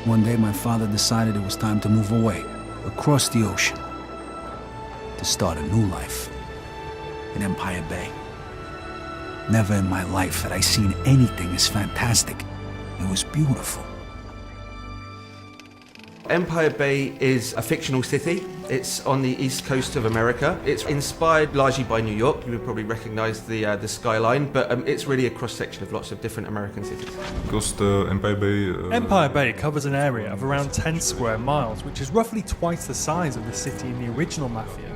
One day my father decided it was time to move away, across the ocean, to start a new life in Empire Bay. Never in my life had I seen anything as fantastic. It was beautiful. Empire Bay is a fictional city. It's on the east coast of America. It's inspired largely by New York. You would probably recognize the skyline, but it's really a cross-section of lots of different American cities. Because Empire Bay... Empire Bay covers an area of around 10 square miles, which is roughly twice the size of the city in the original Mafia.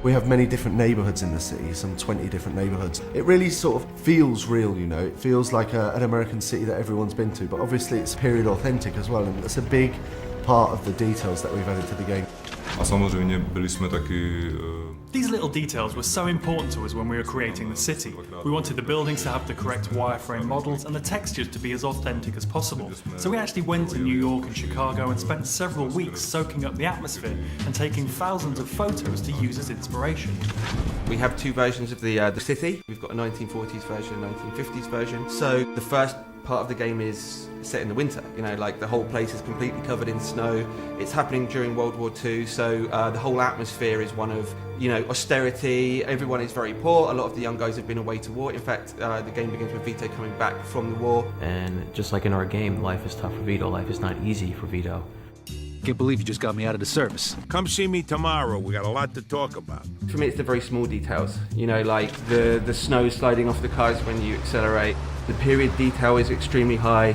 We have many different neighbourhoods in the city, some 20 different neighbourhoods. It really sort of feels real, you know. It feels like an American city that everyone's been to, but obviously it's period authentic as well, and that's a big part of the details that we've added to the game. A samozřejmě byli jsme taky... These little details were so important to us when we were creating the city. We wanted the buildings to have the correct wireframe models and the textures to be as authentic as possible. So we actually went to New York and Chicago and spent several weeks soaking up the atmosphere and taking thousands of photos to use as inspiration. We have two versions of the city. We've got a 1940s version and a 1950s version. So the first part of the game is set in the winter. You know, like the whole place is completely covered in snow. It's happening during World War II, so the whole atmosphere is one of, you know, austerity. Everyone is very poor. A lot of the young guys have been away to war. In fact, the game begins with Vito coming back from the war. And just like in our game, life is tough for Vito. Life is not easy for Vito. Can't believe you just got me out of the service. Come see me tomorrow. We got a lot to talk about. For me, it's the very small details. You know, like the snow sliding off the cars when you accelerate. The period detail is extremely high.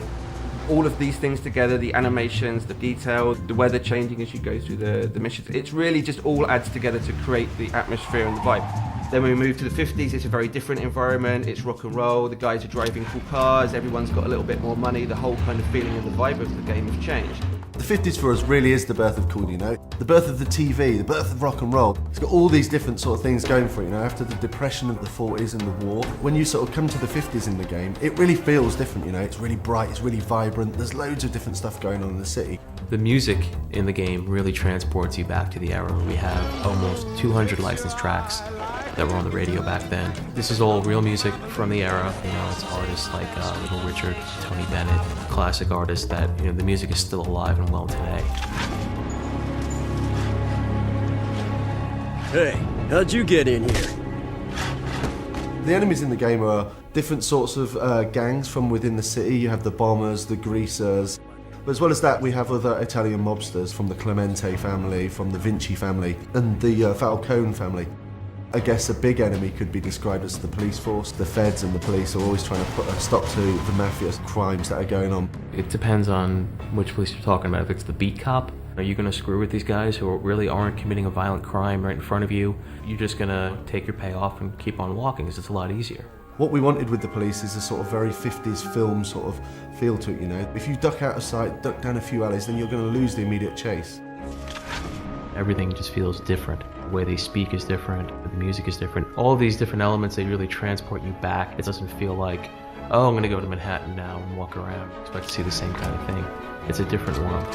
All of these things together, the animations, the detail, the weather changing as you go through the missions, it's really just all adds together to create the atmosphere and the vibe. Then when we move to the 50s, it's a very different environment. It's rock and roll, the guys are driving cool cars, everyone's got a little bit more money, the whole kind of feeling and the vibe of the game have changed. The 50s for us really is the birth of cool, you know? The birth of the TV, the birth of rock and roll. It's got all these different sort of things going for it, you know, after the depression of the 40s and the war. When you sort of come to the 50s in the game, it really feels different, you know? It's really bright, it's really vibrant, there's loads of different stuff going on in the city. The music in the game really transports you back to the era where we have almost 200 licensed tracks that were on the radio back then. This is all real music from the era. You know, it's artists like Little Richard, Tony Bennett, classic artists that, you know, the music is still alive and well today. Hey, how'd you get in here? The enemies in the game are different sorts of gangs from within the city. You have the bombers, the greasers. But as well as that, we have other Italian mobsters from the Clemente family, from the Vinci family, and the Falcone family. I guess a big enemy could be described as the police force. The feds and the police are always trying to put a stop to the mafia's crimes that are going on. It depends on which police you're talking about. If it's the beat cop, are you going to screw with these guys who really aren't committing a violent crime right in front of you? You're just going to take your payoff and keep on walking because it's a lot easier. What we wanted with the police is a sort of very 50s film sort of feel to it, you know. If you duck out of sight, duck down a few alleys, then you're going to lose the immediate chase. Everything just feels different. The way they speak is different, the music is different. All these different elements, they really transport you back. It doesn't feel like, oh, I'm gonna go to Manhattan now and walk around. Expect to see the same kind of thing. It's a different world.